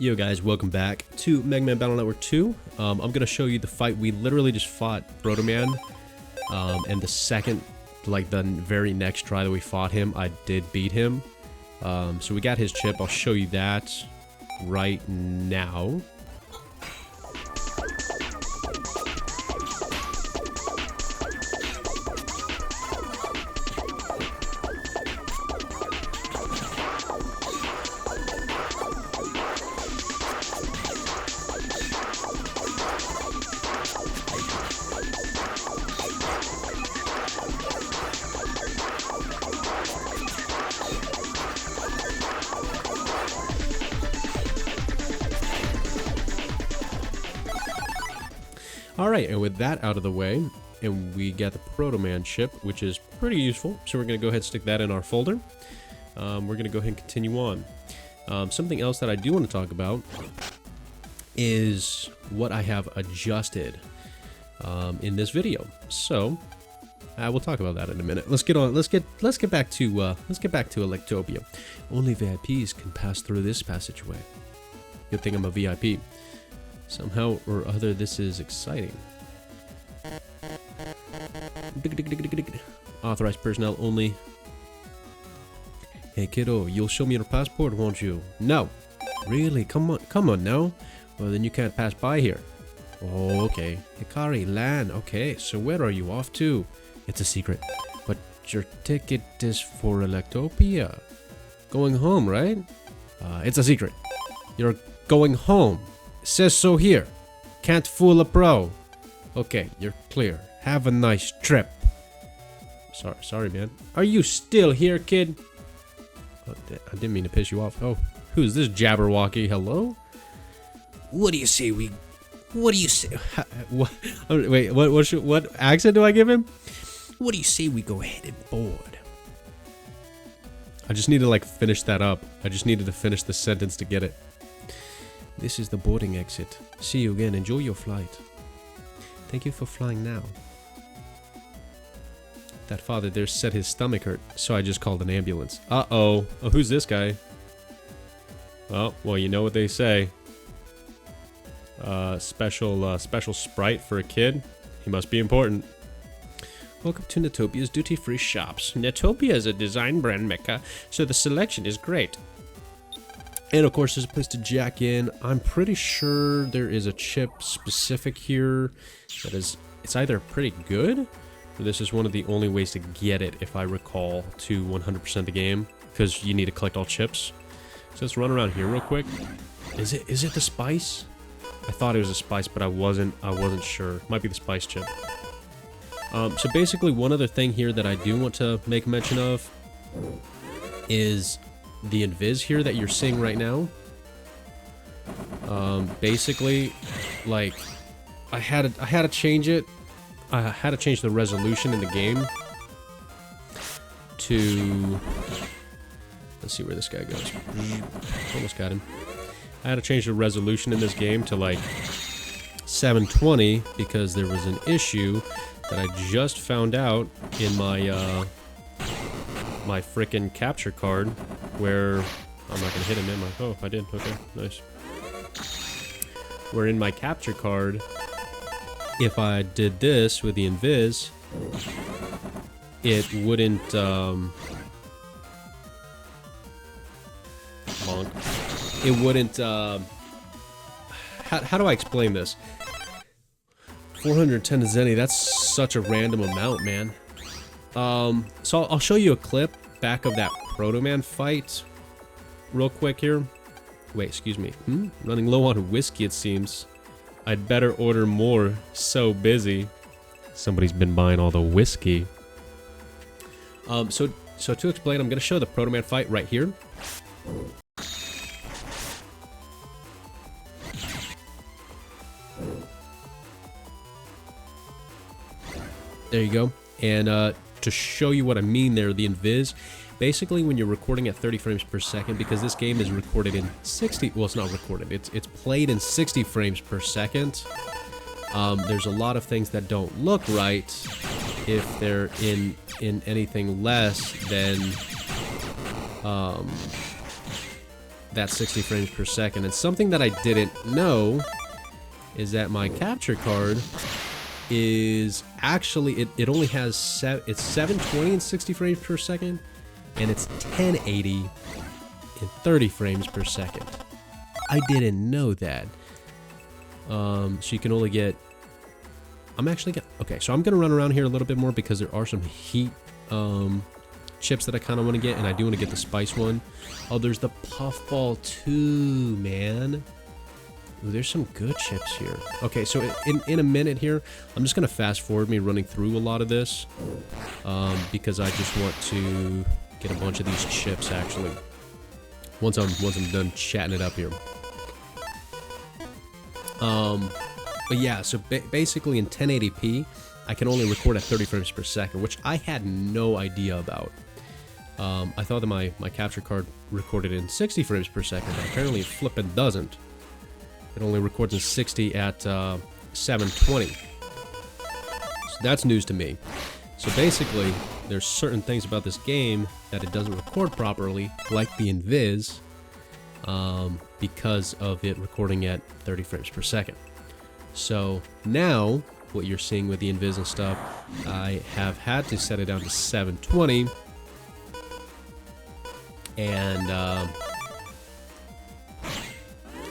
Yo guys, welcome back to Mega Man Battle Network 2. I'm going to show you the fight. We literally just fought Protoman, and the second, like the very next try that we fought him, I did beat him. So we got his chip. I'll show you that right now. Alright, and with that out of the way, and we got the Protoman chip, which is pretty useful, so we're going to go ahead and stick that in our folder. We're going to go ahead and continue on. Something else that I do want to talk about is what I have adjusted in this video. So, I will talk about that in a minute. Let's get on. Let's get back to Electopia. Only VIPs can pass through this passageway. Good thing I'm a VIP. Somehow or other, this is exciting. Authorized personnel only. Hey kiddo, you'll show me your passport, won't you? No. Really? Come on now. Well, then you can't pass by here. Oh, okay. Hikari, LAN. Okay, so where are you off to? It's a secret. But your ticket is for Electopia. Going home, right? It's a secret. You're going home. Says so here. Can't fool a pro. Okay, you're clear. Have a nice trip. Sorry, man. Are you still here, kid? Oh, I didn't mean to piss you off. Oh, who's this Jabberwocky? Hello? What do you say we... What do you say... What? Wait, what accent do I give him? What do you say we go ahead and board? I just need to, like, finish that up. I just needed to finish the sentence to get it. This is the boarding exit. See you again. Enjoy your flight. Thank you for flying now. That father there said his stomach hurt, so I just called an ambulance. Uh-oh. Oh, who's this guy? Oh, well, you know what they say. Special sprite for a kid. He must be important. Welcome to Netopia's duty-free shops. Netopia is a design brand mecca, so the selection is great. And of course, there's a place to jack in. I'm pretty sure there is a chip specific here that is, it's either pretty good, or this is one of the only ways to get it, if I recall, to 100% the game, because you need to collect all chips. So let's run around here real quick. Is it the spice? I thought it was a spice, but I wasn't sure. Might be the spice chip. So basically, one other thing here that I do want to make mention of is the invis here that you're seeing right now. Basically, like, I had to change it. I had to change the resolution in the game to... Let's see where this guy goes. Almost got him. I had to change the resolution in this game to, like, 720 because there was an issue that I just found out in my, my frickin' capture card, where I'm not gonna hit him, am I? Oh, I did. Okay, nice. Where in my capture card, if I did this with the invis, it wouldn't bonk. It wouldn't how do I explain this? 410 Zenny, that's such a random amount, man. So I'll show you a clip back of that Protoman fight real quick here. Wait, excuse me. Running low on whiskey, it seems. I'd better order more. So busy. Somebody's been buying all the whiskey. So to explain, I'm going to show the Protoman fight right here. There you go. And to show you what I mean there, the invis, basically when you're recording at 30 frames per second, because this game is recorded in 60, well, it's not recorded, it's played in 60 frames per second. There's a lot of things that don't look right if they're in anything less than that 60 frames per second. And something that I didn't know is that my capture card is actually, it only has, it's 720 and 60 frames per second, and it's 1080 in 30 frames per second. I didn't know that. So you can only get, okay, so I'm gonna run around here a little bit more because there are some heat chips that I kind of want to get, and I do want to get the spice one. Oh, there's the puffball too, man. Ooh, there's some good chips here. Okay, so in a minute here, I'm just gonna fast forward me running through a lot of this, because I just want to get a bunch of these chips actually. Once I'm done chatting it up here. But yeah, so basically in 1080p, I can only record at 30 frames per second, which I had no idea about. I thought that my capture card recorded in 60 frames per second, but apparently it flippin' doesn't. It only records in 60 at 720. So that's news to me. So basically, there's certain things about this game that it doesn't record properly, like the invis, because of it recording at 30 frames per second. So now, what you're seeing with the invis and stuff, I have had to set it down to 720 and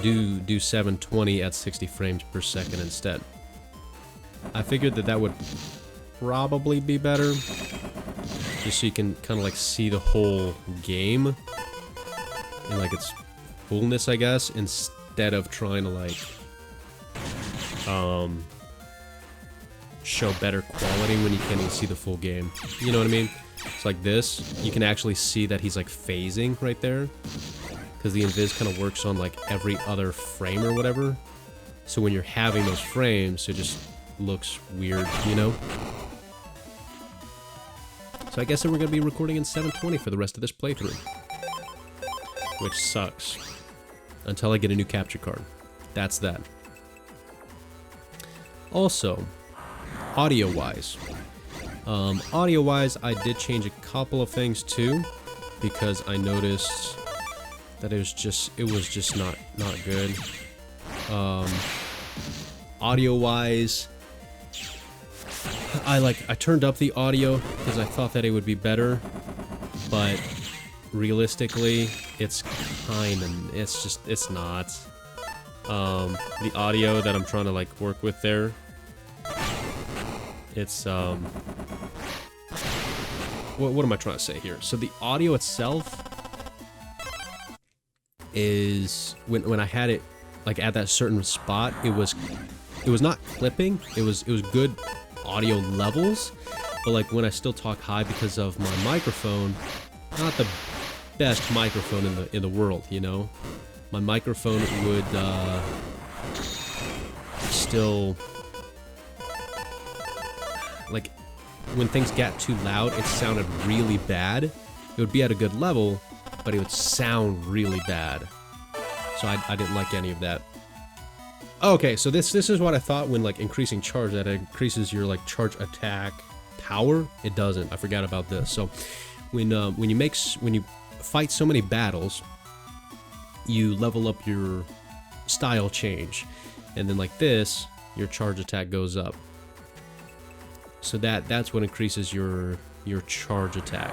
do 720 at 60 frames per second instead. I figured that would probably be better, just so you can kind of like see the whole game in like its fullness, I guess, instead of trying to like show better quality when you can't even see the full game. You know what I mean? It's like this, you can actually see that he's like phasing right there, because the invis kind of works on like every other frame or whatever. So when you're having those frames, it just looks weird, you know? So I guess that we're going to be recording in 720 for the rest of this playthrough, which sucks. Until I get a new capture card. That's that. Also, audio-wise. Audio-wise, I did change a couple of things too, because I noticed that it was just not good. Audio-wise, I turned up the audio because I thought that it would be better, but realistically, it's not. The audio that I'm trying to like work with there, it's what am I trying to say here? So the audio itself is when I had it like at that certain spot, it was not clipping, it was good audio levels, but like when I still talk high because of my microphone, not the best microphone in the world, you know. My microphone would still, like, when things got too loud, it sounded really bad. It would be at a good level, but it would sound really bad. So I didn't like any of that. Okay, so this is what I thought when like increasing charge, that it increases your like charge attack power. It doesn't. I forgot about this. So when you fight so many battles, you level up your style change, and then like this, your charge attack goes up. So that's what increases your charge attack.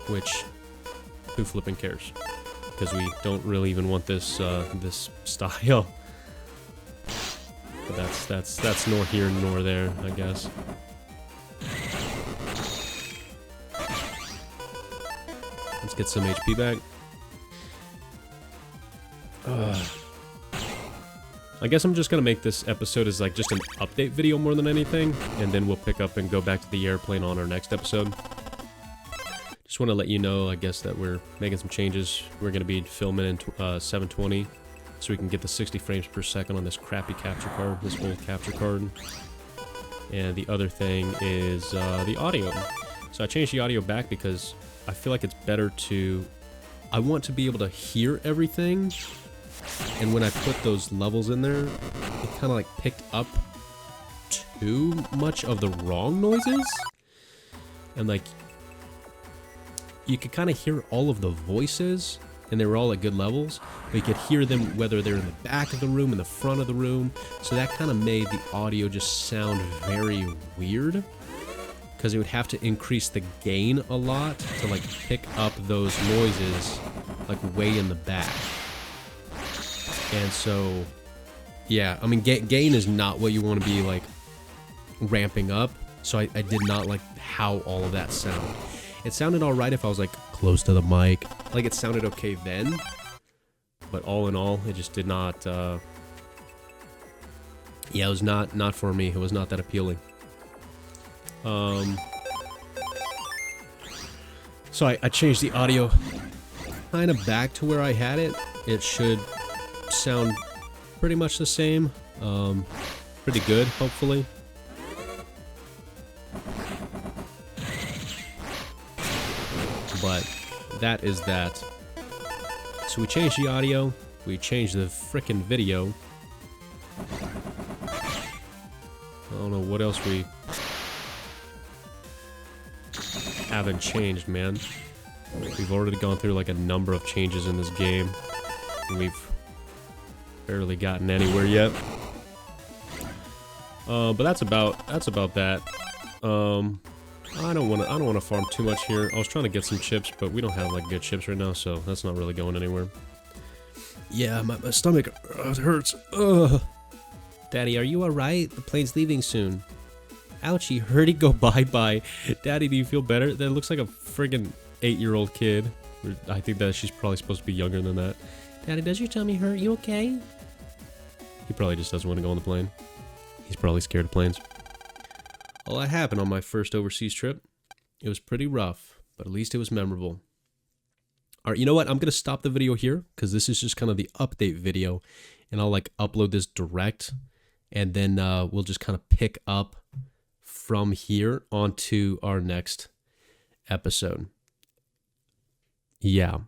Which, who flipping cares? Because we don't really even want this this style. But that's nor here nor there, I guess. Let's get some HP back. I guess I'm just gonna make this episode as like just an update video more than anything, and then we'll pick up and go back to the airplane on our next episode. Just want to let you know, I guess, that we're making some changes. We're gonna be filming in 720, so we can get the 60 frames per second on this crappy capture card, this old capture card. And the other thing is the audio. So I changed the audio back because I feel like it's better to... I want to be able to hear everything, and when I put those levels in there, it kind of like picked up too much of the wrong noises. And like, you could kind of hear all of the voices, and they were all at good levels, but you could hear them whether they're in the back of the room, in the front of the room, so that kind of made the audio just sound very weird, because it would have to increase the gain a lot to like pick up those noises like way in the back. And so, yeah, I mean, gain is not what you want to be like ramping up, so I did not like how all of that sounded. It sounded alright if I was like close to the mic, like it sounded okay then, but all in all, it just did not, yeah, it was not for me. It was not that appealing. So I changed the audio kind of back to where I had it. It should sound pretty much the same. Pretty good, hopefully. But that is that. So we changed the audio. We changed the frickin' video. I don't know what else we haven't changed, man. We've already gone through like a number of changes in this game, and we've barely gotten anywhere yet. But that's about that. I don't want to farm too much here. I was trying to get some chips, but we don't have like good chips right now, so that's not really going anywhere. Yeah, my stomach hurts. Ugh. Daddy, are you alright? The plane's leaving soon. Ouchie, heard it go bye-bye. Daddy, do you feel better? That looks like a friggin' 8-year-old kid. I think that she's probably supposed to be younger than that. Daddy, does your tummy hurt? You okay? He probably just doesn't want to go on the plane. He's probably scared of planes. Well, that happened on my first overseas trip. It was pretty rough, but at least it was memorable. Alright, you know what? I'm going to stop the video here, because this is just kind of the update video, and I'll like upload this direct, and then we'll just kind of pick up from here onto our next episode. Yeah.